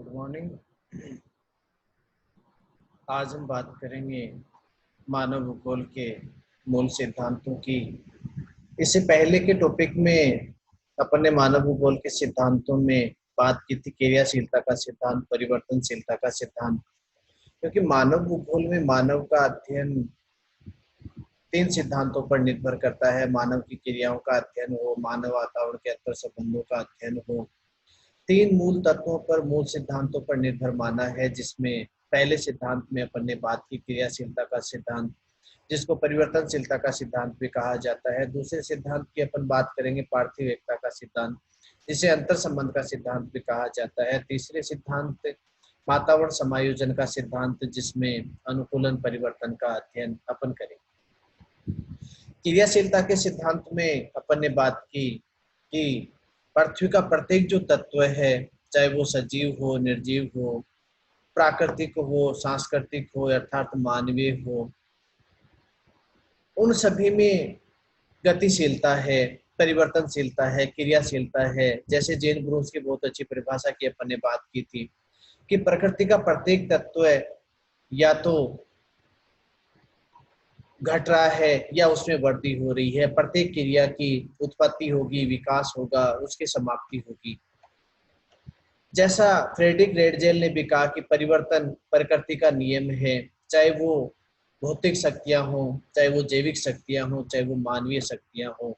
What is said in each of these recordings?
Good morning. आज हम बात करेंगे मानव भूगोल के मूल सिद्धांतों की। इससे पहले के टॉपिक में अपन ने मानव भूगोल के सिद्धांतों में बात की थी क्रियाशीलता का सिद्धांत, परिवर्तनशीलता का सिद्धांत। क्योंकि मानव भूगोल में मानव का अध्ययन तीन सिद्धांतों पर निर्भर करता है। मानव की क्रियाओं का अध्ययन हो, मानव वातावरण के अंतर संबंधों का अध्ययन हो। तीन मूल तत्वों पर, मूल सिद्धांतों पर निर्भर माना है, जिसमें पहले सिद्धांत में अपन ने बात की क्रियाशीलता का सिद्धांत, जिसको परिवर्तनशीलता का सिद्धांत भी कहा जाता है। दूसरे सिद्धांत की अपन बात करेंगे पार्थिव एकता का सिद्धांत, जिसे अंतर संबंध का सिद्धांत भी कहा जाता है। तीसरे सिद्धांत वातावरण समायोजन का सिद्धांत, जिसमें अनुकूलन परिवर्तन का अध्ययन अपन करेंगे। क्रियाशीलता के सिद्धांत में अपन ने बात की कि पृथ्वी का प्रत्येक जो तत्व है, चाहे वो सजीव हो, निर्जीव हो, प्राकृतिक हो, सांस्कृतिक हो, अर्थात मानवीय हो, उन सभी में गतिशीलता है, परिवर्तनशीलता है, क्रियाशीलता है। जैसे जेन ब्रूस की बहुत अच्छी परिभाषा की अपन ने बात की थी कि प्रकृति का प्रत्येक तत्व या तो घट रहा है या उसमें वृद्धि हो रही है। प्रत्येक क्रिया की उत्पत्ति होगी, विकास होगा, उसकी समाप्ति होगी। जैसा फ्रेडरिक रेडजेल ने भी कहा कि परिवर्तन प्रकृति का नियम है, चाहे वो भौतिक शक्तियां हो, चाहे वो जैविक शक्तियां हो, चाहे वो मानवीय शक्तियां हो।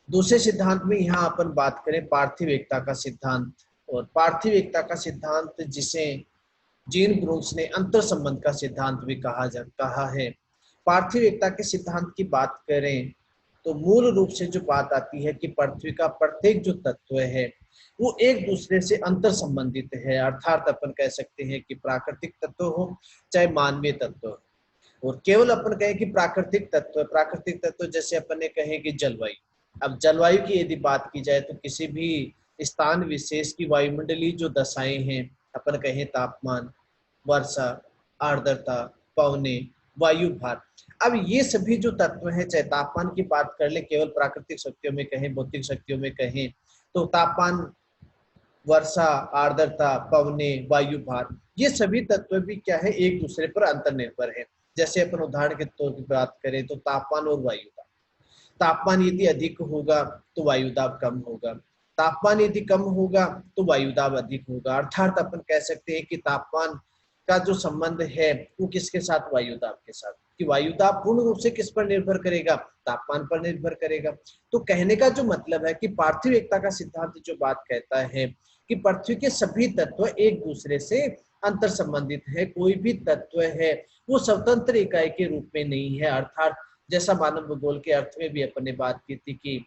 दूसरे सिद्धांत में यहाँ अपन बात करें पार्थिव एकता का सिद्धांत। और पार्थिव एकता का सिद्धांत, जिसे जीन ब्रूक्स ने अंतर संबंध का सिद्धांत भी कहा है। पार्थिव एकता के सिद्धांत की बात करें तो मूल रूप से जो बात आती है कि पृथ्वी का प्रत्येक जो तत्व है वो एक दूसरे से अंतर संबंधित है। अर्थात अपन कह सकते हैं कि प्राकृतिक तत्व हो चाहे मानवीय तत्व हो। और केवल अपन कहें कि प्राकृतिक तत्व जैसे अपन ने कहे कि जलवायु। अब जलवायु की यदि बात की जाए तो किसी भी स्थान विशेष की वायुमंडलीय जो दशाएं हैं, अपन कहें तापमान, वर्षा, आर्द्रता, पवने, वायु भार। अब ये सभी जो तत्व हैं, चाहे तापमान की बात कर ले, केवल प्राकृतिक शक्तियों में कहें, भौतिक शक्तियों में कहें, तो तापमान, वर्षा, आर्द्रता, पवने, वायु भार, ये सभी तत्व भी क्या है, एक दूसरे पर अंतर्निर्भर है। जैसे अपन उदाहरण के तौर पर बात करें तो तापमान और वायु दाब। तापमान यदि अधिक होगा तो वायु दाब कम होगा, तापमान यदि कम होगा तो वायु दाब अधिक होगा। अर्थात अपन कह सकते हैं कि तापमान का जो संबंध है वो किसके साथ, वायु दाब के साथ। कि वायु दाब पूर्ण रूप से किस पर निर्भर करेगा, तापमान पर निर्भर करेगा। तो कहने का जो मतलब है कि पार्थिव एकता का सिद्धांत जो बात कहता है कि पृथ्वी के सभी तत्व एक दूसरे से अंतर संबंधित है। कोई भी तत्व है वो स्वतंत्र इकाई के रूप में नहीं है। अर्थात जैसा मानव भूगोल के अर्थ में भी अपन ने बात की थी कि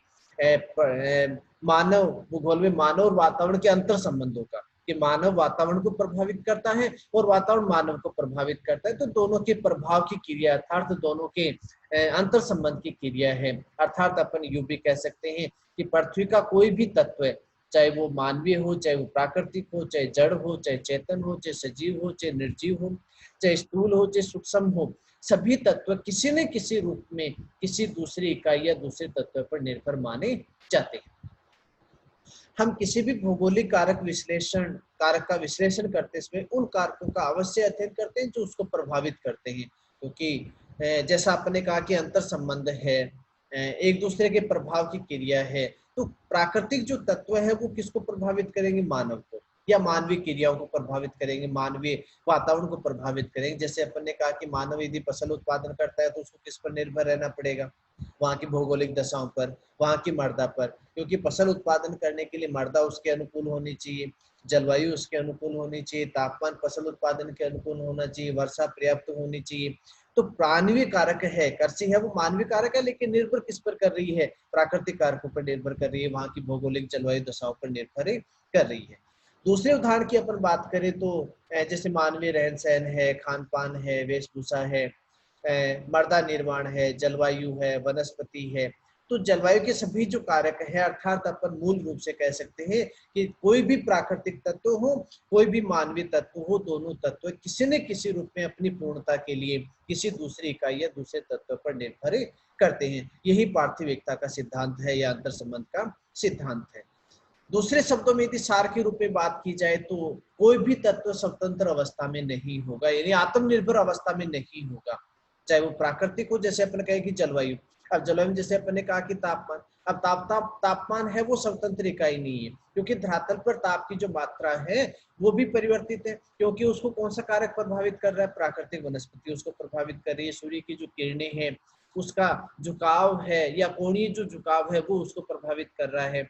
मानव भूगोल में मानव और वातावरण के अंतर संबंधों का, कि मानव वातावरण को प्रभावित करता है और वातावरण मानव को प्रभावित करता है। तो दोनों के प्रभाव की क्रिया, अर्थात दोनों के अंतर संबंध की क्रिया है। अर्थात अपन यूं भी कह सकते हैं कि पृथ्वी का कोई भी तत्व है, चाहे वो मानवीय हो, चाहे वो प्राकृतिक हो, चाहे जड़ हो, चाहे चेतन हो, चाहे सजीव हो, चाहे निर्जीव हो, चाहे स्थूल हो, चाहे सूक्ष्म हो, सभी तत्व किसी न किसी रूप में किसी दूसरी इकाई या दूसरे तत्व पर निर्भर माने जाते हैं। हम किसी भी भौगोलिक कारक का विश्लेषण करते समय उन कारकों का अवश्य अध्ययन करते हैं जो उसको प्रभावित करते हैं। क्योंकि जैसा आपने कहा कि अंतर संबंध है, एक दूसरे के प्रभाव की क्रिया है। तो प्राकृतिक जो तत्व है वो किसको प्रभावित करेंगे, मानव को, या मानवीय क्रियाओं को प्रभावित करेंगे, मानवीय वातावरण को प्रभावित करेंगे। जैसे अपन ने कहा कि मानव यदि फसल उत्पादन करता है तो उसको किस पर निर्भर रहना पड़ेगा, वहां की भौगोलिक दशाओं पर, वहां की मृदा पर। क्योंकि फसल उत्पादन करने के लिए मृदा उसके अनुकूल होनी चाहिए, जलवायु उसके अनुकूल होनी चाहिए, तापमान फसल उत्पादन के अनुकूल होना चाहिए, वर्षा पर्याप्त होनी चाहिए। तो मानवीय कारक है, कृषि है वो मानवीय कारक है, लेकिन निर्भर किस पर कर रही है, प्राकृतिक कारकों पर निर्भर कर रही है, वहां की भौगोलिक जलवायु दशाओं पर निर्भर कर रही है। दूसरे उदाहरण की अपन बात करें तो जैसे मानवीय रहन सहन है, खान पान है, वेशभूषा है, मृदा निर्माण है, जलवायु है, वनस्पति है। तो जलवायु के सभी जो कारक है, अर्थात अपन मूल रूप से कह सकते हैं कि कोई भी प्राकृतिक तत्व हो, कोई भी मानवीय तत्व हो, दोनों तत्व किसी न किसी रूप में अपनी पूर्णता के लिए किसी दूसरी इकाई या दूसरे तत्व पर निर्भर करते हैं। यही पार्थिव एकता का सिद्धांत है या अंतर संबंध का सिद्धांत है। दूसरे शब्दों में यदि सार के रूप में बात की जाए तो कोई भी तत्व स्वतंत्र अवस्था में नहीं होगा, यानी आत्मनिर्भर अवस्था में नहीं होगा, चाहे वो प्राकृतिक हो, जैसे अपन कहे कि जलवायु। अब जलवायु में जैसे अपन ने कहा कि तापमान, अब तापमान है वो स्वतंत्र इकाई नहीं है, क्योंकि धरातल पर ताप की जो मात्रा है वो भी परिवर्तित है, क्योंकि उसको कौन सा कारक प्रभावित कर रहा है, प्राकृतिक वनस्पति उसको प्रभावित कर रही है, सूर्य की जो किरणें हैं उसका झुकाव है या कोणीय जो झुकाव है वो उसको प्रभावित कर रहा है।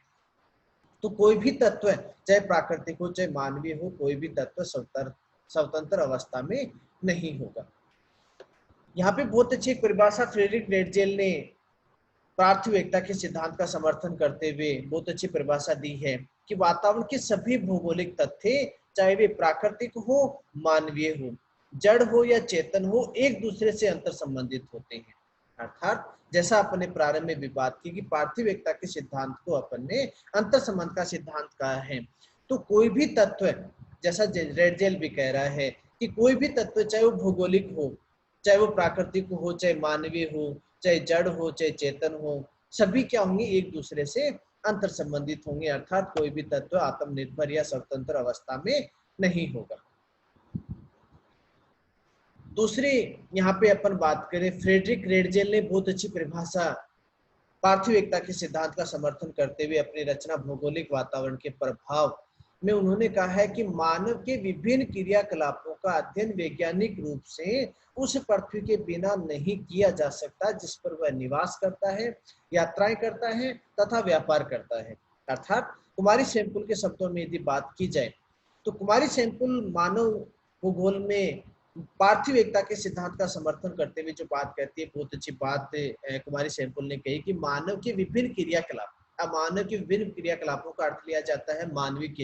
तो कोई भी तत्व है, चाहे प्राकृतिक हो चाहे मानवीय हो, कोई भी तत्व स्वतंत्र अवस्था में नहीं होगा। यहाँ पे बहुत अच्छी एक परिभाषा फ्रेडरिक रेटजेल ने पार्थिव एकता के सिद्धांत का समर्थन करते हुए बहुत अच्छी परिभाषा दी है कि वातावरण के सभी भौगोलिक तथ्य, चाहे वे प्राकृतिक हो मानवीय हो, जड़ हो या चेतन हो, एक दूसरे से अंतर संबंधित होते हैं। अर्थात जैसा अपन ने प्रारंभ में भी बात की कि पार्थिव एकता के सिद्धांत को अपन ने अंतर संबंध का सिद्धांत कहा है। तो कोई भी तत्व, जैसा रेडजेल भी कह रहा है कि कोई भी तत्व, चाहे वो भौगोलिक हो, चाहे वो प्राकृतिक हो, चाहे मानवीय हो, चाहे जड़ हो, चाहे चेतन हो, सभी क्या होंगे, एक दूसरे से अंतर संबंधित होंगे। अर्थात कोई भी तत्व आत्मनिर्भर या स्वतंत्र अवस्था में नहीं होगा। दूसरी यहाँ पे अपन बात करें, फ्रेडरिक रेडजेल ने बहुत अच्छी परिभाषा पार्थिव एकता के सिद्धांत का समर्थन करते हुए अपनी रचना भौगोलिक वातावरण के प्रभाव में उन्होंने कहा है कि मानव के विभिन्न क्रियाकलापों का अध्ययन वैज्ञानिक रूप से उस पृथ्वी के बिना नहीं किया जा सकता जिस पर वह निवास करता है, यात्राएं करता है तथा व्यापार करता है। अर्थात कुमारी सैंपल के शब्दों में यदि बात की जाए तो कुमारी सैंपल मानव भूगोल में पार्थिव एकता के सिद्धांत का समर्थन करते हुए जो बात कहती है, बहुत अच्छी बात कुमारी सैंपल ने कही कि मानव के विभिन्न क्रियाकलाप, अब मानव के विभिन्न क्रियाकलापों का अर्थ लिया जाता है मानवीय क्रिया।